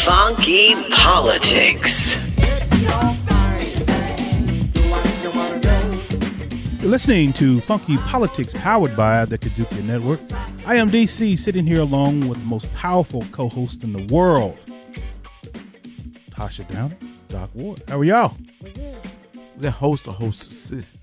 Funky Politics. You're listening to Funky Politics, powered by the KUDZUKIAN Network. I am DC, sitting here along with the most powerful co-host in the world, Tosha Downey, Doc Ward. How are y'all? Is that host or hostess?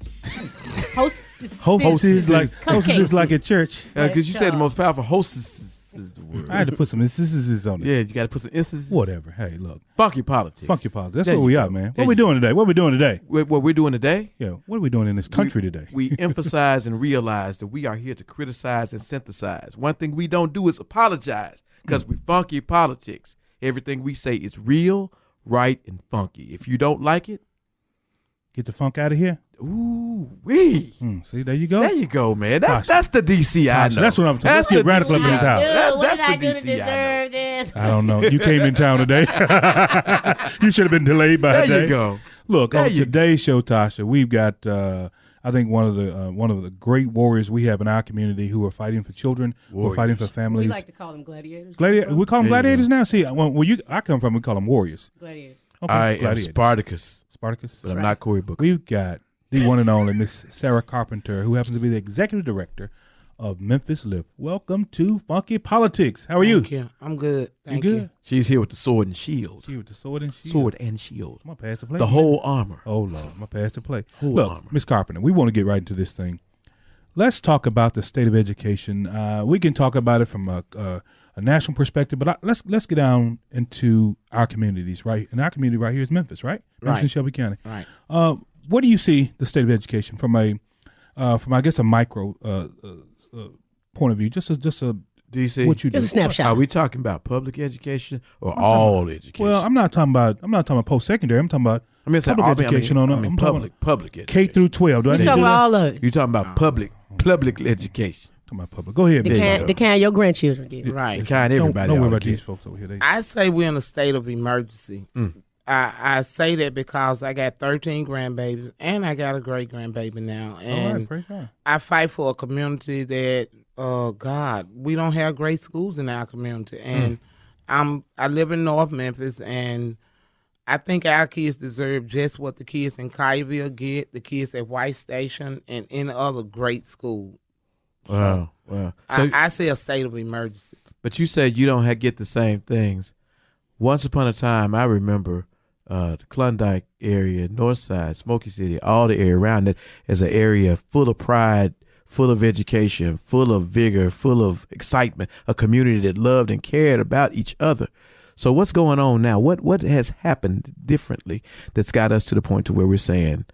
Hostess is like at church. Because you said the most powerful hostess is the word. I had to put some instances on it. Yeah, you got to put some instances. Whatever. Hey, look. Funky Politics. Funky Politics. That's what we are, man. What we doing today? What we doing today? What we're doing today? Yeah. What are we doing in this country today? We emphasize and realize that we are here to criticize and synthesize. One thing we don't do is apologize because we Funky Politics. Everything we say is real, right, and funky. If you don't like it, get the funk out of here. Ooh, wee. See, there you go. There you go, man. That's the DC I know. That's what I'm talking about. Let's get radical up in this house. What did I do to deserve this? I don't know. You came in town today. You should have been delayed by a day. There you go. Look, on today's show, Tosha, we've got, I think, one of the great warriors we have in our community who are fighting for children, who are fighting for families. We like to call them gladiators. We call them gladiators now? See, where I come from, we call them warriors. Gladiators. Okay, I am Spartacus. But I'm not Cory Booker. We've got the one and only Miss Sarah Carpenter, who happens to be the executive director of Memphis Lift. Welcome to Funky Politics. How are you? Thank you. I'm good. Thank you. you. She's here with the sword and shield. She with the sword and shield. Sword and shield. I'm going to pass the play. The whole armor. Oh, Lord. I'm going to pass the play. Look, armor. Miss Carpenter, we want to get right into this thing. Let's talk about the state of education. We can talk about it from a national perspective, but let's get down into our communities, right? And our community right here is Memphis, right? Memphis and Shelby County. Right. What do you see the state of education from I guess a micro point of view? Just a DC. What you do? Just a snapshot. Are we talking about public education or all education? Well, I'm not talking about post secondary. I'm talking about public education public education. K through 12. You're talking about all of it. You're talking about public education. Talking about public. Go ahead, the kind your grandchildren get. Right. The kind everybody. Don't worry about these folks over here. I say we're in a state of emergency. I say that because I got 13 grandbabies and I got a great grandbaby now. And I fight for a community that, God, we don't have great schools in our community. And I live in North Memphis, and I think our kids deserve just what the kids in Kyville get, the kids at White Station, and any other great school. Wow. So I say a state of emergency. But you said you don't get the same things. Once upon a time, I remember the Klondike area, North Side, Smoky City, all the area around it is an area full of pride, full of education, full of vigor, full of excitement, a community that loved and cared about each other. So what's going on now? What has happened differently that's got us to the point to where we're saying,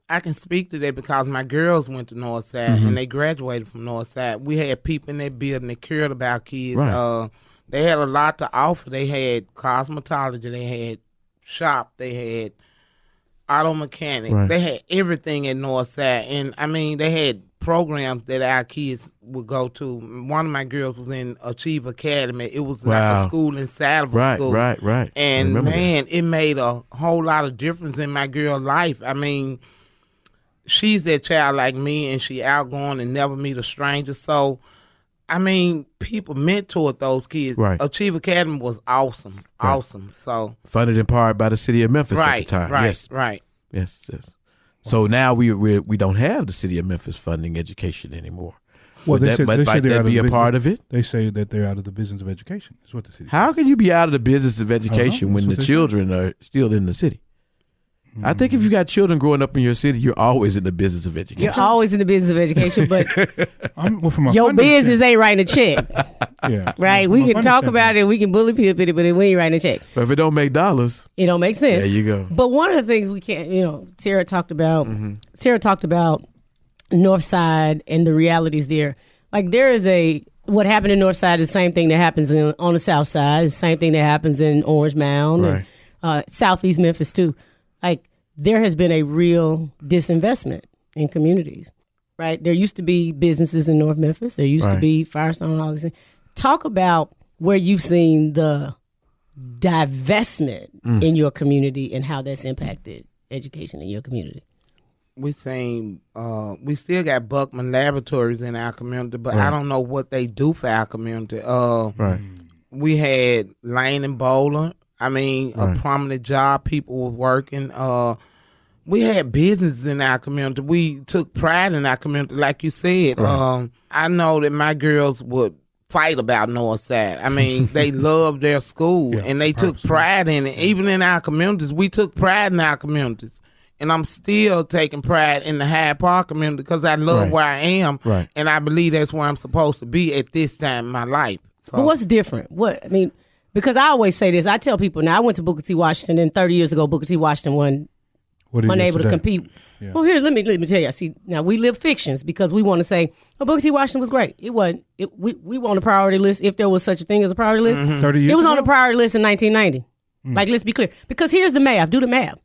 I can speak to that because my girls went to Northside and they graduated from Northside. We had people in that building that cared about kids. Right. They had a lot to offer. They had cosmetology. They had shop. They had auto mechanic. Right. They had everything at Northside. And, I mean, they had programs that our kids would go to. One of my girls was in Achieve Academy. It was like a school inside of a school. Right. And, man, it made a whole lot of difference in my girl's life. I mean, she's that child like me, and she outgoing and never meet a stranger. So, I mean, people mentored those kids. Right. Achieve Academy was awesome. Right. Awesome. So funded in part by the city of Memphis at the time. Yes. So now we don't have the city of Memphis funding education anymore. Well, might that be a part of it? They say that they're out of the business of education. That's what the city. How can you be out of the business of education when the children are still in the city? I think if you got children growing up in your city, you're always in the business of education. You're always in the business of education, but from your business ain't writing a check. Yeah. Right? We can talk about it, we can bully people, but we ain't writing a check. But if it don't make dollars, it don't make sense. There you go. But one of the things we can't, Sarah talked about North Side and the realities there. Like there is what happened in North Side is the same thing that happens on the South Side. It's the same thing that happens in Orange Mound and Southeast Memphis too. Like there has been a real disinvestment in communities, right? There used to be businesses in North Memphis. There used to be Firestone and all these things. Talk about where you've seen the divestment in your community and how that's impacted education in your community. We still got Buckman Laboratories in our community, but I don't know what they do for our community. We had Lane and Bowler. I mean, a prominent job. People were working. We had businesses in our community. We took pride in our community, like you said. Right. I know that my girls would fight about Northside. I mean, they loved their school, and they took pride in it. Even in our communities, we took pride in our communities. And I'm still taking pride in the Hyde Park community because I love where I am, and I believe that's where I'm supposed to be at this time in my life. So. But what's different? Because I always say this. I tell people, now I went to Booker T. Washington, and 30 years ago, Booker T. Washington wasn't unable to compete. Yeah. Well, here, let me tell you. See, now we live fictions because we want to say, Booker T. Washington was great. It wasn't. We were on the priority list if there was such a thing as a priority list. 30 years It was ago? on the priority list in 1990. Like, let's be clear. Because here's the math. Do the math.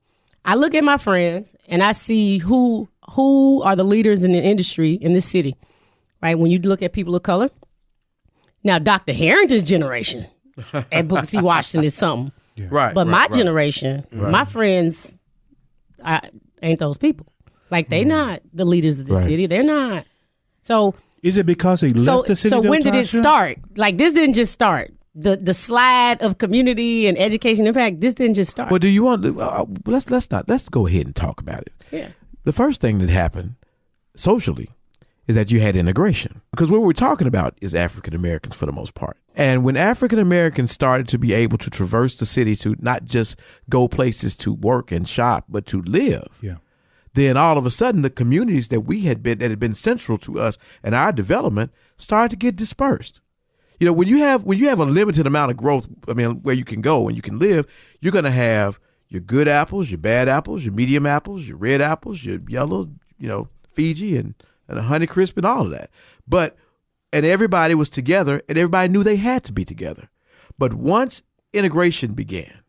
I look at my friends and I see who are the leaders in the industry in this city, right? When you look at people of color. Now, Dr. Harrington's generation at Booker T. Washington is something. Yeah. Right. But my generation, my friends, ain't those people. Like, they not the leaders of the city. They're not. So. Is it because they left the city? So when did it start? Like, this didn't just start. The slide of community and education impact, this didn't just start. Well, do you want to, let's go ahead and talk about it. Yeah. The first thing that happened socially is that you had integration, because what we're talking about is African Americans for the most part. And when African Americans started to be able to traverse the city to not just go places to work and shop, but to live, then all of a sudden the communities that had been central to us and our development started to get dispersed. You know, when you have a limited amount of growth, I mean, where you can go and you can live, you're going to have your good apples, your bad apples, your medium apples, your red apples, your yellow, Fiji and a Honeycrisp and all of that. And everybody was together and everybody knew they had to be together. But once integration began,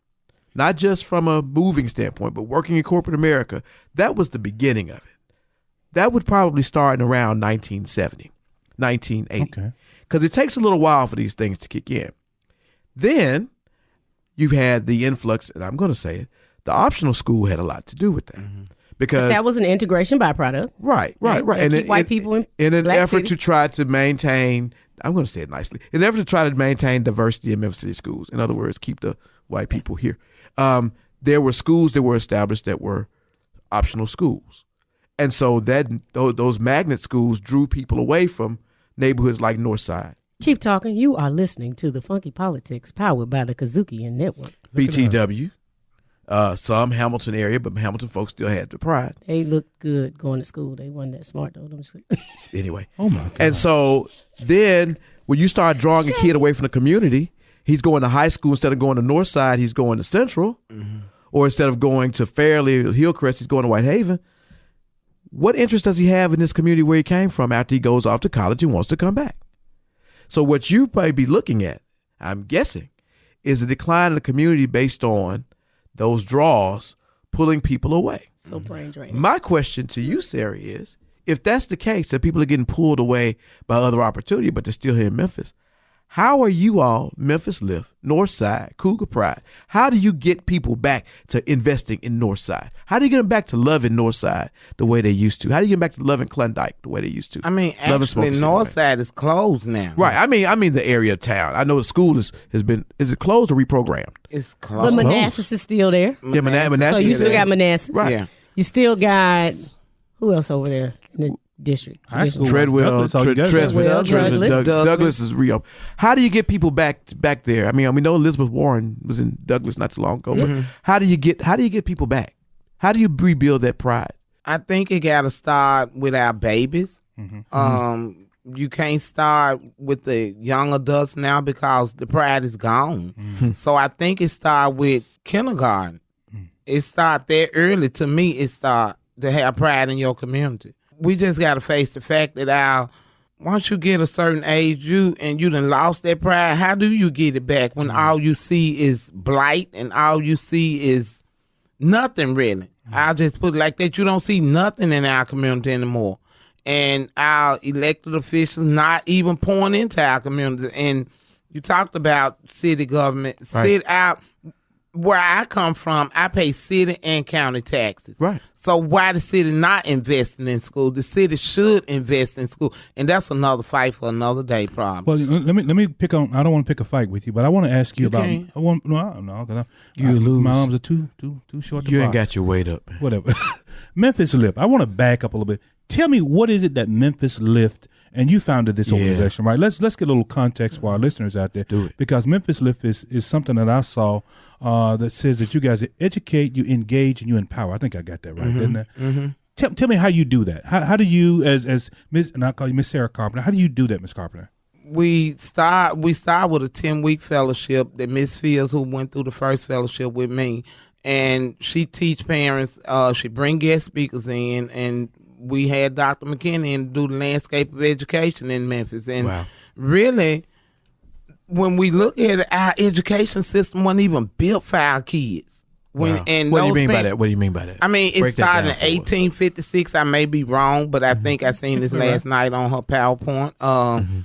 not just from a moving standpoint, but working in corporate America, that was the beginning of it. That would probably start in around 1970, 1980. Okay. Because it takes a little while for these things to kick in. Then you've had the influx, and I'm going to say it, the optional school had a lot to do with that. Because that was an integration byproduct. Right. And keep white people in an Black effort City. to try to maintain, I'm going to say it nicely, in an effort to try to maintain diversity in Memphis City schools. In other words, keep the white people here. There were schools that were established that were optional schools. And so those magnet schools drew people away from neighborhoods like Northside. Keep talking. You are listening to the Funky Politics, powered by the KUDZUKIAN Network. BTW, some Hamilton area, but Hamilton folks still had the pride. They looked good going to school. They wasn't that smart though. Anyway. Oh my God. And so then when you start drawing a kid away from the community, he's going to high school instead of going to Northside, he's going to Central, or instead of going to Fairleigh or Hillcrest, he's going to Whitehaven. What interest does he have in this community where he came from after he goes off to college and wants to come back? So what you probably be looking at, I'm guessing, is a decline in the community based on those draws pulling people away. So brain draining. My question to you, Sarah, is if that's the case, that people are getting pulled away by other opportunity, but they're still here in Memphis, how are you all, Memphis Lift, Northside, Cougar Pride, how do you get people back to investing in Northside? How do you get them back to loving Northside the way they used to? How do you get them back to loving Klondike the way they used to? I mean, actually, Northside is closed now. Right. I mean the area of town. I know the school is it closed or reprogrammed? It's closed. But Manassas is still there. Yeah, Manassas. So you still got Manassas. Right. Yeah. You still got, who else over there in the district? Treadwell, Douglas is real. How do you get people back there? I mean, we know Elizabeth Warren was in Douglas not too long ago, but how do you get people back? How do you rebuild that pride? I think it got to start with our babies. You can't start with the young adults now because the pride is gone. So I think it start with kindergarten. It start there early. To me, it start to have pride in your community. We just got to face the fact that once you get a certain age, you done lost that pride. How do you get it back when all you see is blight and all you see is nothing really? I'll just put it like that. You don't see nothing in our community anymore. And our elected officials not even pouring into our community. And you talked about city government. Right. where I come from, I pay city and county taxes. Right. So why the city not investing in school? The city should invest in school, and that's another fight for another day problem. Well, let me pick on. I don't want to pick a fight with you, but I want to ask you about. Can. I want no, because You lose. My arms are too short. To You ain't box. got your weight up. Whatever. Memphis Lift. I want to back up a little bit. Tell me, what is it that Memphis Lift? And you founded this organization, right? Let's get a little context for our listeners out there. Let's do it. Because Memphis Lift is something that I saw that says that you guys educate, you engage, and you empower. I think I got that right, didn't I? Mm-hmm. Tell me how you do that. How do you, as Miss, and I'll call you Miss Sarah Carpenter, how do you do that, Miss Carpenter? We start with a 10-week fellowship that Miss Fields, who went through the first fellowship with me, and she teach parents. She bring guest speakers in, and we had Dr. McKinney and do the landscape of education in Memphis. And really, when we look at it, our education system wasn't even built for our kids. And what do you mean by that? What do you mean by that? I mean, it started in 1856. I may be wrong, but I think I seen this last night on her PowerPoint.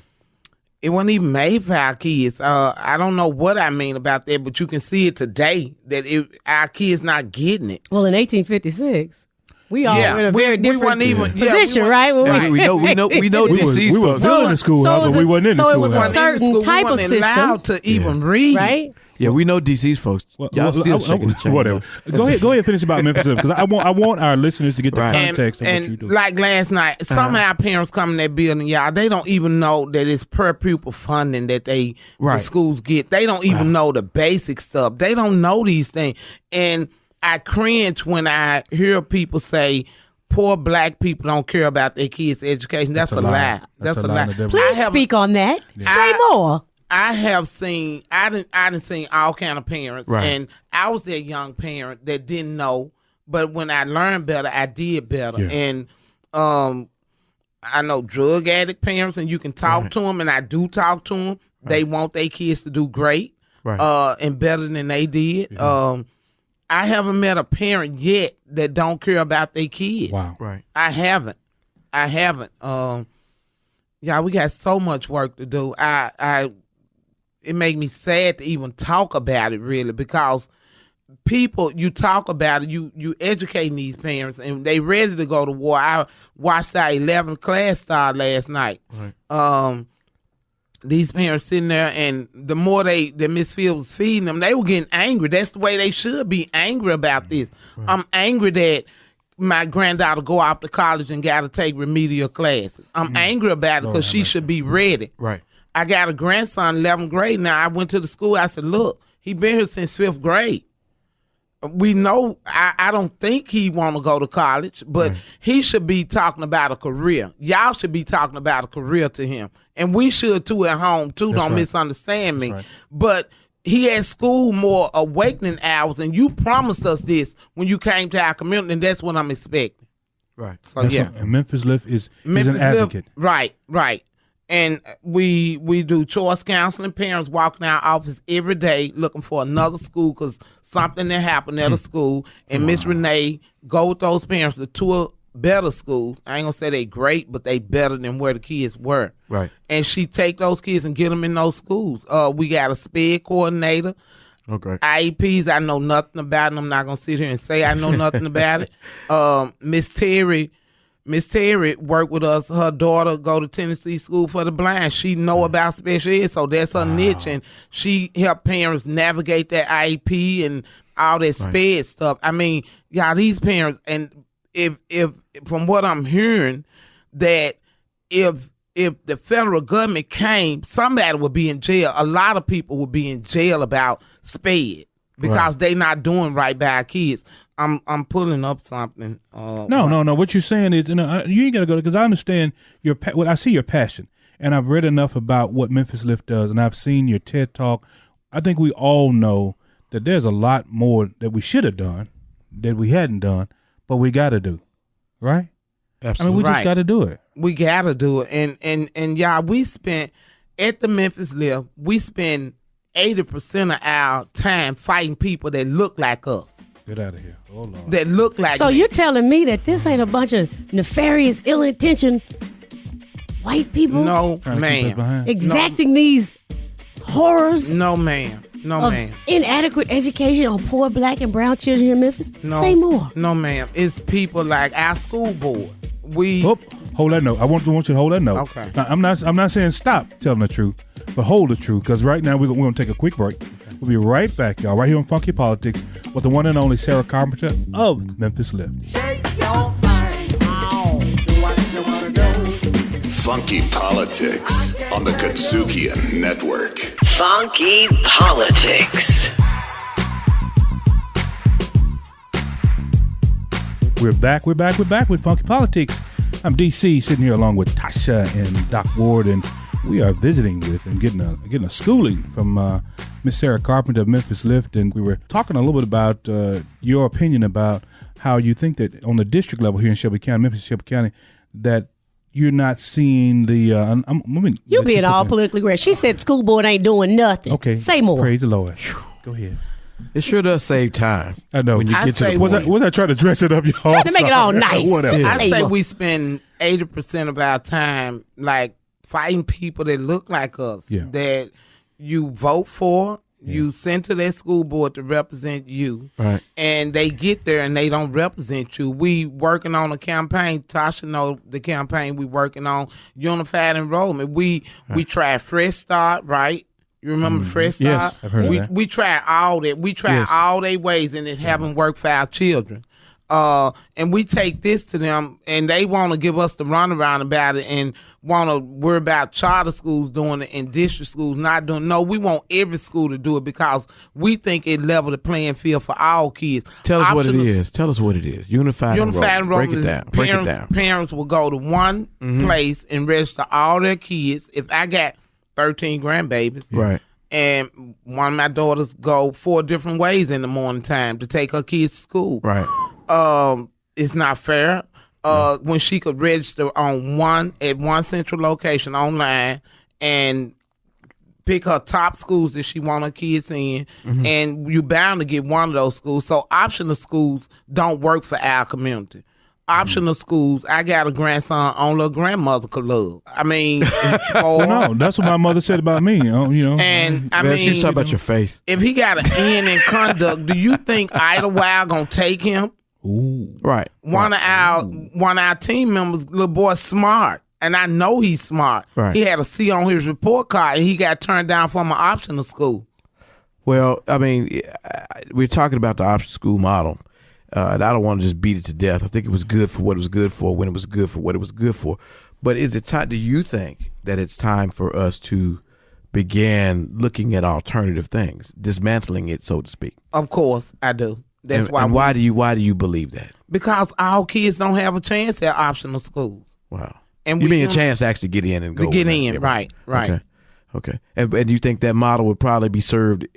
It wasn't even made for our kids. I don't know what I mean about that, but you can see it today that our kids not getting it. Well, in 1856. We all were in a very different position, right? We know DC we were still in the schoolhouse, but we wasn't in the schoolhouse. So it was a certain type of system. Allowed to even read, right? Yeah, we know DC's folks. Y'all still shaking the chain. Whatever. Go ahead and finish about Memphis because I want our listeners to get the context of what you do. Like last night, some of our parents come in that building, y'all, they don't even know that it's per pupil funding that the schools get. They don't even know the basic stuff. They don't know these things. And I cringe when I hear people say poor black people don't care about their kids' education. That's a lie. That's a lie. Please speak on that. Say more. I have seen, I done seen all kind of parents, and I was that young parent that didn't know, but when I learned better, I did better. And I know drug addict parents, and you can talk to them, and I do talk to them. They want their kids to do great and better than they did. I haven't met a parent yet that don't care about their kids. Wow. Right. I haven't. Yeah, we got so much work to do. It made me sad to even talk about it, really, because people, you talk about it, you educating these parents, and they ready to go to war. I watched our 11th class start last night. Right. These parents sitting there, and the more that Miss Fields was feeding them, they were getting angry. That's the way they should be angry about this. Right. I'm angry that my granddaughter go off to college and got to take remedial classes. I'm angry about it because she should be ready. Right. I got a grandson, 11th grade. Now, I went to the school. I said, look, he been here since 5th grade. We know, I don't think he want to go to college, but he should be talking about a career. Y'all should be talking about a career to him. And we should, too, at home, too. That's don't misunderstand me. Right. But he had school more awakening hours, and you promised us this when you came to our community, and that's what I'm expecting. Right. So, and Memphis Lift is an advocate. Right. And we do choice counseling. Parents walk in our office every day looking for another school because something that happened at a school. And Miss Renee go with those parents to tour better schools. I ain't gonna say they great, but they better than where the kids were. Right. And she take those kids and get them in those schools. We got a SPED coordinator. Okay. IEPs, I know nothing about it. I'm not gonna sit here and say I know nothing about it. Miss Terry worked with us. Her daughter go to Tennessee School for the Blind. She know about special ed, so that's her niche, and she help parents navigate that IEP and all that SPED stuff. I mean, y'all, these parents, and if from what I'm hearing, that if the federal government came, somebody would be in jail. A lot of people would be in jail about SPED because they not doing right by our kids. I'm pulling up something. No. What you're saying is, you ain't gotta go because I understand I see your passion, and I've read enough about what Memphis Lift does, and I've seen your TED Talk. I think we all know that there's a lot more that we should have done, that we hadn't done, but we got to do, right? Absolutely. I mean, we just got to do it. We got to do it, and y'all, we spent at the Memphis Lift, we spend 80% of our time fighting people that look like us. Get out of here. Oh, Lord. That look like So me. you're telling me that this ain't a bunch of nefarious, ill-intentioned white people? No, ma'am. Exacting these horrors? No, ma'am. No, of ma'am. inadequate education on poor black and brown children here in Memphis? No. Say more. No, ma'am. It's people like our school board. Hold that note. I want you to hold that note. Okay. Now, I'm not saying stop telling the truth, but hold the truth, because right now we're going to take a quick break. Okay. We'll be right back, y'all, right here on Funky Politics with the one and only Sarah Carpenter of Memphis Lift. Shake your thing. Do what you wanna do. Funky Politics on the KUDZUKIAN Network. Funky Politics. We're back with Funky Politics. I'm DC, sitting here along with Tosha and Doc Ward, and we are visiting with and getting a schooling from Miss Sarah Carpenter of Memphis Lift, and we were talking a little bit about your opinion about how you think that on the district level here in Shelby County, Memphis Shelby County, that you're not seeing the. You being all politically correct. She said school board ain't doing nothing. Okay, say more. Praise the Lord. Go ahead. It sure does save time. I know. When you get to the point. Was I trying to dress it up, y'all? Trying to make it all nice. I say we spend 80% of our time like fighting people that look like us, that you vote for, you send to that school board to represent you, right? And they get there and they don't represent you. We working on a campaign. Tosha know the campaign we working on, unified enrollment. We tried Fresh Start, right? You remember Fresh Start? Yes, I've heard of that. We tried all that. We tried all their ways, and it haven't worked for our children. And we take this to them, and they want to give us the runaround about it, and want to worry about charter schools doing it and district schools not doing it. No, we want every school to do it because we think it level the playing field for all kids. Tell us what it is. Tell us what it is. Unified enrollment. Break it down. Parents will go to one place and register all their kids. If I got 13 grandbabies. Right. And one of my daughters go 4 different ways in the morning time to take her kids to school. Right. It's not fair. When she could register at one central location online and pick her top schools that she want her kids in, and you're bound to get one of those schools. So optional schools don't work for our community. Optional schools, I got a grandson only a grandmother could love. I mean, no, that's what my mother said about me. And I mean, she's talking about your face. If he got an N in conduct, do you think Idlewild gonna take him? Ooh. Right. One of our team members, little boy, smart, and I know he's smart. Right. He had a C on his report card, and he got turned down from an optional school. Well, I mean, we're talking about the optional school model. And I don't want to just beat it to death. I think it was good for what it was good for when it was good for what it was good for. But is it time? Do you think that it's time for us to begin looking at alternative things, dismantling it, so to speak? Of course, I do. That's why. And why do you believe that? Because all kids don't have a chance at optional schools. Wow. And you mean a chance to actually get in and go? To get in, right. Okay. And you think that model would probably be served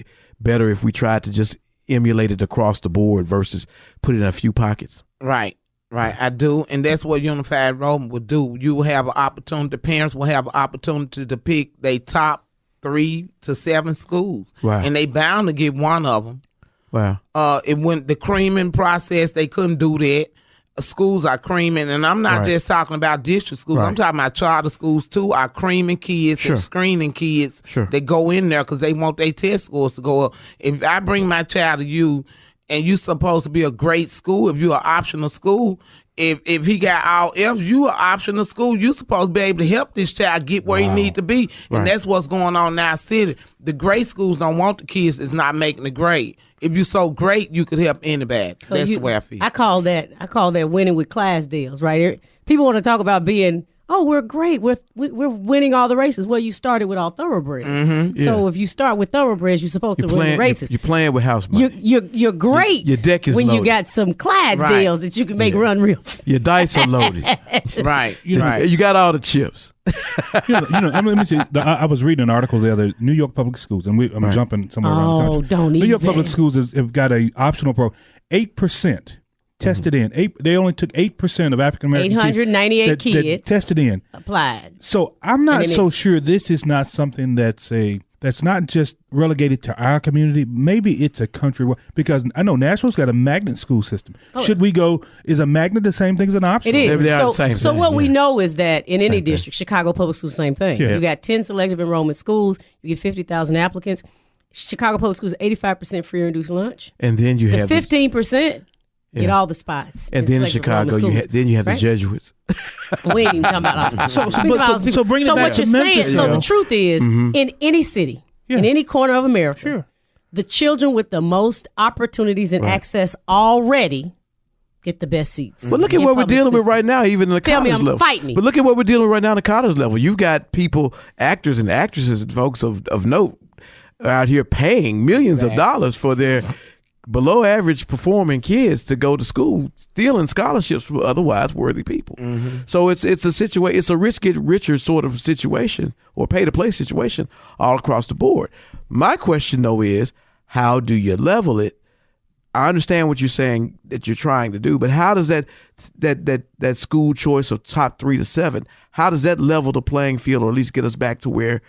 better if we tried to just emulate it across the board versus put it in a few pockets? Right. I do, and that's what unified enrollment would do. You will have an opportunity. The parents will have an opportunity to pick their top 3 to 7 schools, and they bound to get one of them. Wow. It went the creaming process. They couldn't do that. Schools are creaming, and I'm not just talking about district schools. I'm talking about charter schools too. Are creaming kids and screening kids that go in there because they want their test scores to go up. If I bring my child to you, and you're supposed to be a great school, if you're an optional school, if he got all F's, you an optional school, you're supposed to be able to help this child get where he need to be, and that's what's going on in our city. The great schools don't want the kids that's not making the grade. If you're so great, you could help anybody. So that's the way I feel. I call that winning with class deals, right? People want to talk about being, we're great. We're winning all the races. Well, you started with all thoroughbreds. So if you start with thoroughbreds, you're supposed to win the races. You're playing with house money. You're great. Your deck is when loaded. You got some class deals that you can make run real. Your dice are loaded. Right. You got all the chips. Let me see. I was reading an article the other New York public schools, and I'm jumping somewhere around the country. Don't New York public schools have got a optional program. 8% tested in. They only took 8% of African American 898 kids that tested in. Applied. So I'm not so sure this is not something that's not just relegated to our community. Maybe it's a countrywide, because I know Nashville's got a magnet school system. Should we go? Is a magnet the same thing as an option? It is. Maybe they are the same so thing, what we know is that in any district, Chicago Public Schools, same thing. Yeah. You got 10 selective enrollment schools. You get 50,000 applicants. Chicago public schools 85% free or reduced lunch. And then you have 15% get all the spots. And then in Chicago, you have the Jesuits. We ain't even talking about so bring it back to Memphis. So the truth is, in any city, in any corner of America, the children with the most opportunities and access already get the best seats. But look at what we're dealing with right now, even in the college level. Fight me. But look at what we're dealing with right now in the college level. You've got people, actors and actresses and folks of note out here paying millions of dollars for their below average performing kids to go to school, stealing scholarships from otherwise worthy people. So it's a situation, it's a rich get richer sort of situation, or pay to play situation all across the board. My question though is, how do you level it? I understand what you're saying that you're trying to do, but how does that school choice of top 3 to 7, how does that level the playing field, or at least get us back to where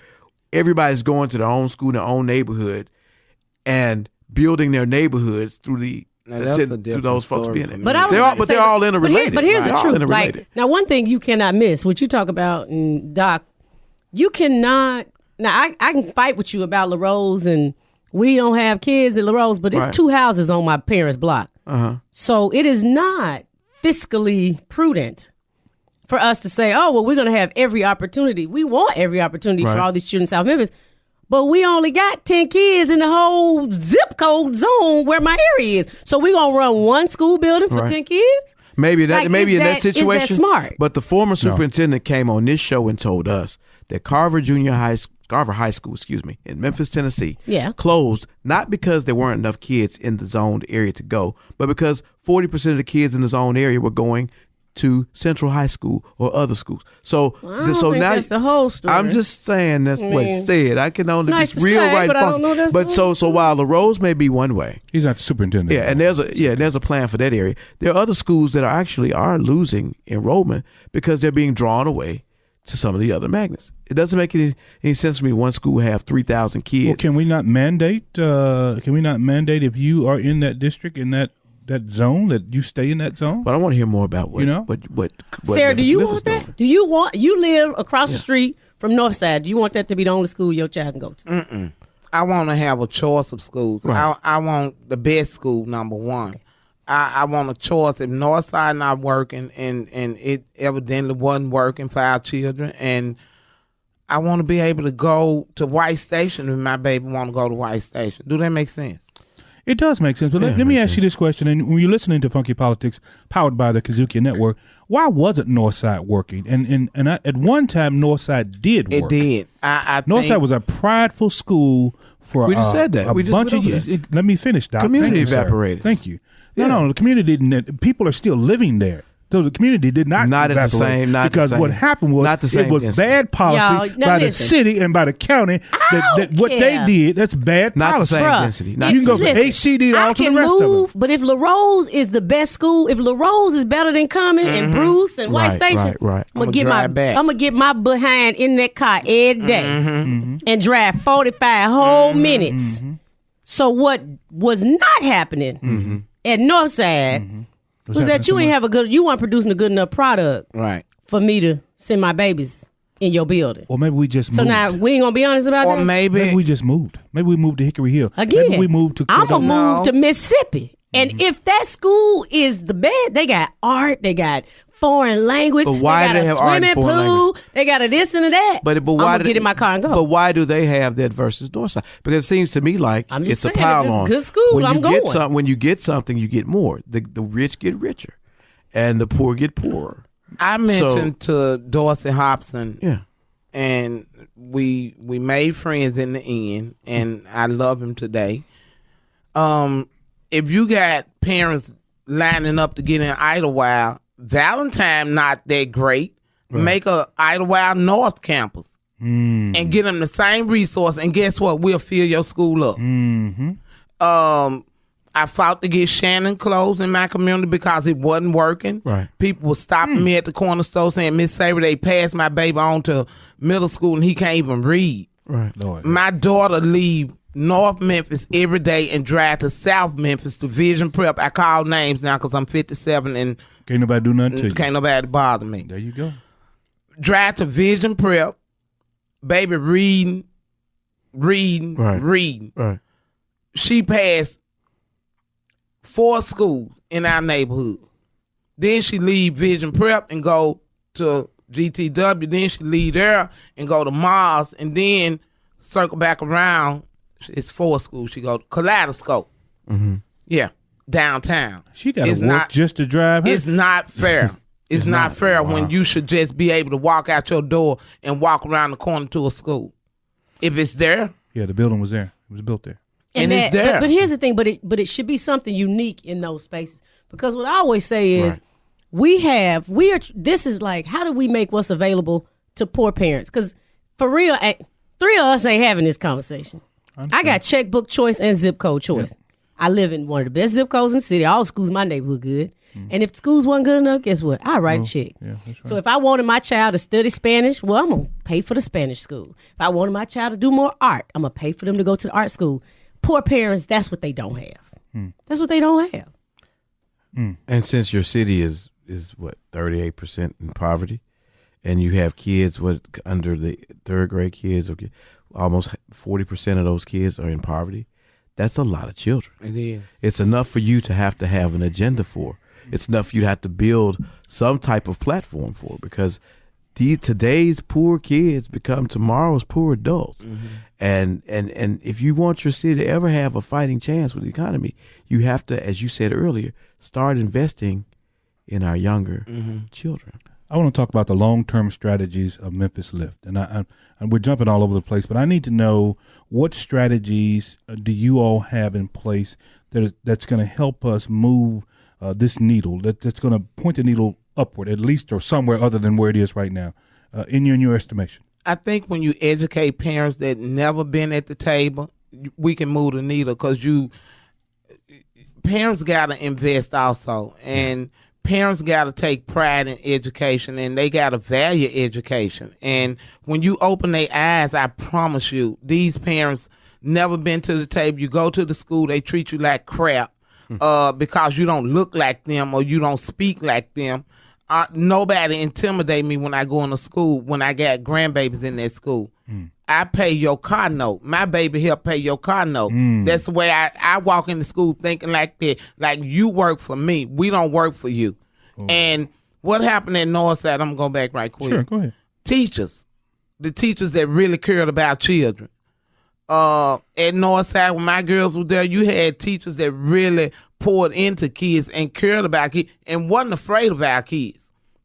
everybody's going to their own school, their own neighborhood, and building their neighborhoods through those folks being there. But they're all interrelated. But here's the truth. Like, now, one thing you cannot miss, what you talk about, and Doc, you cannot. Now, I can fight with you about LaRose, and we don't have kids at LaRose, but it's 2 houses on my parents' block. So it is not fiscally prudent for us to say, oh, well, we're going to have every opportunity. We want every opportunity for all these children in South Memphis. But we only got 10 kids in the whole zip code zone where my area is. So we're going to run one school building for 10 kids? Maybe in that situation. Is that smart? But the former superintendent came on this show and told us that Carver High School, in Memphis, Tennessee, closed not because there weren't enough kids in the zoned area to go, but because 40% of the kids in the zoned area were going to Central High School or other schools. So now that's the whole story. I'm just saying that's what it said. I can only nice be real say, right. But I don't know that's but so while LaRose may be one way, he's not the superintendent. Yeah, and there's a plan for that area. There are other schools that are losing enrollment because they're being drawn away to some of the other magnets. It doesn't make any sense to me. One school have 3,000 kids. Well, can we not mandate? If you are in that district, in that zone, that you stay in that zone? But I want to hear more about what Sarah, do you want that? Do you want, you live across the street from Northside, do you want that to be the only school your child can go to? I want to have a choice of schools. Right. I want the best school, number one. I want a choice. If Northside not working and it evidently wasn't working for our children, and I want to be able to go to White Station if my baby want to go to White Station. Do that make sense? It does make sense. But let me ask you this question. And when you're listening to Funky Politics, powered by the KUDZUKIAN Network, why wasn't Northside working? And at one time, Northside did work. It did. I Northside think was a prideful school for we just said that. A bunch of years. Let me finish, Doc. Community evaporated. Thank you. No, the community didn't. People are still living there. So the community did not evaporate because what happened was it was bad policy by the city and by the county that what they did, that's bad policy. Not the same density. You can go from HCD all to the rest of them. But if LaRose is the best school, if LaRose is better than Cumming and Bruce and White Station, I'm gonna get my behind in that car every day and drive 45 whole minutes. So what was not happening at Northside was that you weren't producing a good enough product for me to send my babies in your building. Or maybe we just moved. So now we ain't gonna be honest about that? Or maybe we just moved. Maybe we moved to Hickory Hill. Again, maybe we moved to I'm gonna move to Mississippi. And if that school is the best, they got art, they got foreign language, but why they got do they have a swimming art and foreign pool, language? they got a this and a that. But why I'm gonna get in my car and go. But why do they have that versus Northside? Because it seems to me like it's a pile on. Good school. When you get something, you get more. The rich get richer, and the poor get poorer. I mentioned to Dorsey Hobson, and we made friends in the end, and I love him today. If you got parents lining up to get in Idlewild, Valentine not that great. Make a Idlewild North campus and get them the same resource, and guess what? We'll fill your school up. I fought to get Shannon closed in my community because it wasn't working. People were stopping me at the corner store saying, Miss Sabre, they passed my baby on to middle school and he can't even read. Lord. My daughter leave North Memphis every day and drive to South Memphis to Vision Prep. I call names now because I'm 57 and can't nobody do nothing to you. Can't nobody bother me. There you go. Drive to Vision Prep, baby reading reading. Right. She passed 4 schools in our neighborhood. Then she leave Vision Prep and go to GTW. Then she leave there and go to Mars, and then circle back around. It's 4 schools. She go to Kaleidoscope. Mm-hmm. Yeah, downtown. She got to work just to drive her. It's not fair. It's not fair when you should just be able to walk out your door and walk around the corner to a school. If it's there. Yeah, the building was there. It was built there. And it's there. But here's the thing, but it should be something unique in those spaces. Because what I always say is this is like, how do we make what's available to poor parents? Because for real, 3 of us ain't having this conversation. I got checkbook choice and zip code choice. Yeah. I live in one of the best zip codes in the city. All schools in my neighborhood good. And if schools wasn't good enough, guess what? I write a check. Yeah, that's right. So if I wanted my child to study Spanish, well, I'm going to pay for the Spanish school. If I wanted my child to do more art, I'm going to pay for them to go to the art school. Poor parents, that's what they don't have. That's what they don't have. And since your city is what, 38% in poverty, and you have kids under the 3rd grade kids, okay, almost 40% of those kids are in poverty. That's a lot of children. It is. It's enough for you to have an agenda for. It's enough for you to have to build some type of platform for, because today's poor kids become tomorrow's poor adults. Mm-hmm. And if you want your city to ever have a fighting chance with the economy, you have to, as you said earlier, start investing in our younger children. I want to talk about the long-term strategies of Memphis Lift, and we're jumping all over the place, but I need to know, what strategies do you all have in place that's going to help us move this needle, that's going to point the needle upward, at least, or somewhere other than where it is right now, in your estimation? I think when you educate parents that never been at the table, we can move the needle, because parents got to invest also, and parents got to take pride in education, and they got to value education. And when you open their eyes, I promise you, these parents never been to the table. You go to the school, they treat you like crap because you don't look like them or you don't speak like them. Nobody intimidate me when I go into school, when I got grandbabies in that school. I pay your car note. My baby help pay your car note. That's the way I walk into school thinking like that. Like, you work for me. We don't work for you. And what happened at Northside, I'm going to go back right quick. Sure, go ahead. Teachers. The teachers that really cared about children. At Northside, when my girls were there, you had teachers that really poured into kids and cared about kids and wasn't afraid of our kids.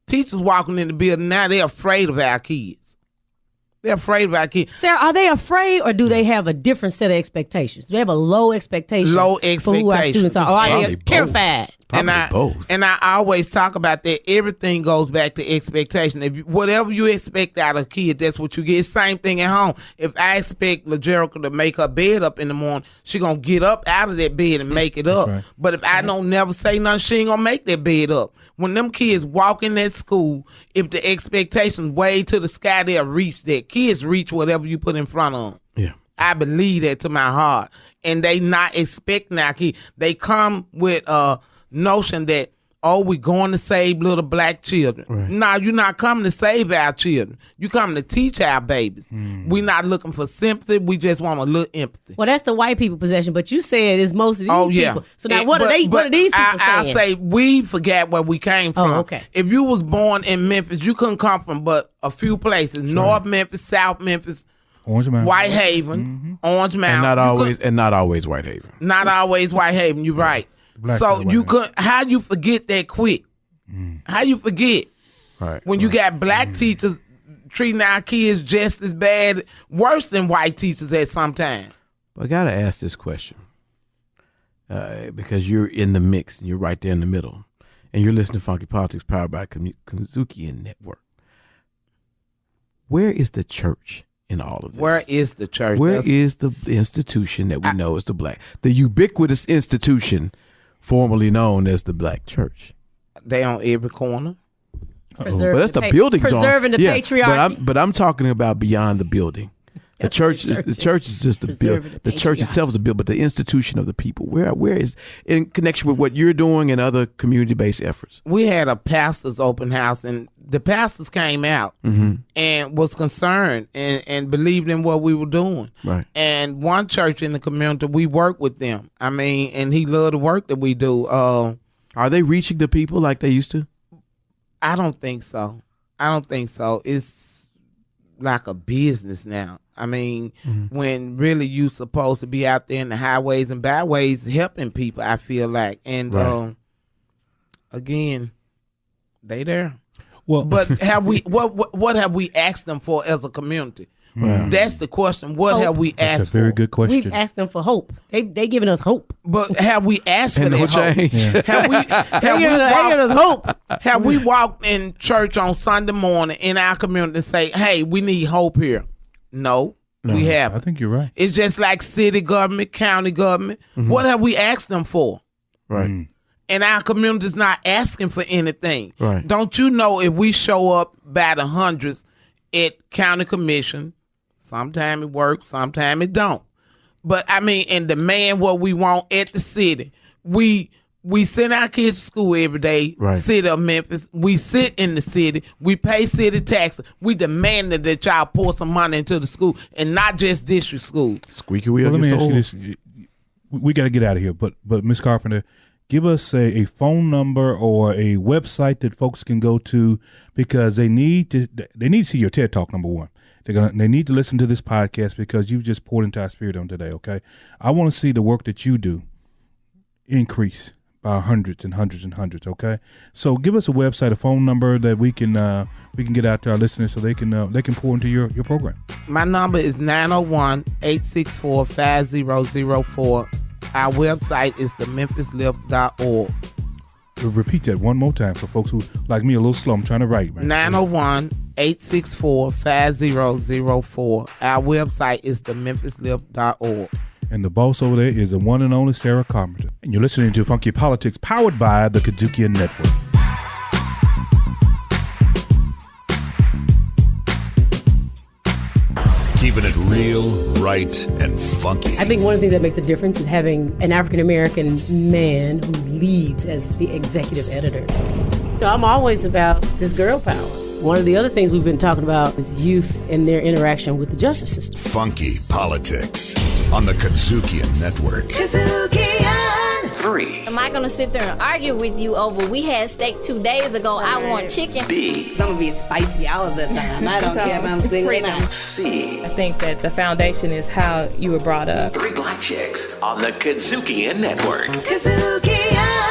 Teachers walking in the building now, they're afraid of our kids. They're afraid of our kids. Sarah, are they afraid, or do they have a different set of expectations? Do they have a low expectation? Low expectations. For who our students are? Or are they terrified? Both. And I always talk about that. Everything goes back to expectation. Whatever you expect out of a kid, that's what you get. Same thing at home. If I expect LaJerica to make her bed up in the morning, she gonna get up out of that bed and make it up. Right. But if I don't never say nothing, she ain't gonna make that bed up. When them kids walk in that school, if the expectations way to the sky, they'll reach that. Kids reach whatever you put in front of them. Yeah. I believe that to my heart. And they not expecting our kids. They come with a notion that, oh, we going to save little black children. Right. No, you're not coming to save our children. You coming to teach our babies. We not looking for sympathy. We just want a little empathy. Well, that's the white people possession, but you said it's most of these people. So now what are these people saying? I say we forgot where we came from. Oh, okay. If you was born in Memphis, you couldn't come from but a few places. Sure. North Memphis, South Memphis, Orange Mountain, Whitehaven, Orange Mountain. And not always Whitehaven. Not always Whitehaven, you're right. So you could, how you forget that quick? How you forget? Right. When you got black teachers treating our kids just as bad, worse than white teachers at some time. I got to ask this question because you're in the mix and you're right there in the middle, and you're listening to Funky Politics powered by KUDZUKIAN Network. Where is the church in all of this? Where is the church? Where is the institution that we know is the ubiquitous institution formerly known as the black church? They on every corner. But that's the building preserving the patriarchy. But I'm talking about beyond the building. The church is just the building. The church itself is a building, but the institution of the people. Where is, in connection with what you're doing and other community-based efforts? We had a pastor's open house, and the pastors came out and was concerned and believed in what we were doing. Right. And one church in the community, we work with them. I mean, and he loved the work that we do. Are they reaching the people like they used to? I don't think so. It's like a business now. I mean, when really you supposed to be out there in the highways and byways helping people, I feel like. And again, they there. Well, but have we what have we asked them for as a community? Wow. That's the question. What have we asked for? That's a very good question. We've asked them for hope. They giving us hope. But have we asked for And no that hope? change. Yeah. Have giving us hope. have we walked in church on Sunday morning in our community and say, hey, we need hope here? No, we haven't. I think you're right. It's just like city government, county government. What have we asked them for? Right. And our community's not asking for anything. Right. Don't you know if we show up by the hundreds at county commission, sometime it works, sometime it don't. But I mean, and demand what we want at the city. We send our kids to school every day, city of Memphis. We sit in the city. We pay city taxes. We demand that y'all pour some money into the school and not just district school. Squeaky wheel. Well, let me ask you this. this. We got to get out of here, but Ms. Carpenter, give us a phone number or a website that folks can go to, because they need to see your TED Talk, number one. They need to listen to this podcast because you've just poured into our spirit on today, okay? I want to see the work that you do increase by hundreds and hundreds and hundreds, okay? So give us a website, a phone number that we can get out to our listeners so they can pour into your program. My number is 901-864-5004. Our website is thememphislift.org. Repeat that one more time for folks who, like me, a little slow. I'm trying to write, man. 901-864-5004. Our website is thememphislift.org. And the boss over there is the one and only Sarah Carpenter. And you're listening to Funky Politics, powered by the KUDZUKIAN Network. Keeping it real, right, and funky. I think one of the things that makes a difference is having an African-American man who leads as the executive editor. So I'm always about this girl power. One of the other things we've been talking about is youth and their interaction with the justice system. Funky Politics on the KUDZUKIAN Network. KUDZUKIAN 3. Am I going to sit there and argue with you over we had steak 2 days ago, I want chicken? B. I'm going to be spicy all the time. I don't care if I'm single or not. C. I think that the foundation is how you were brought up. 3 Black Chicks on the KUDZUKIAN Network. KUDZUKIAN.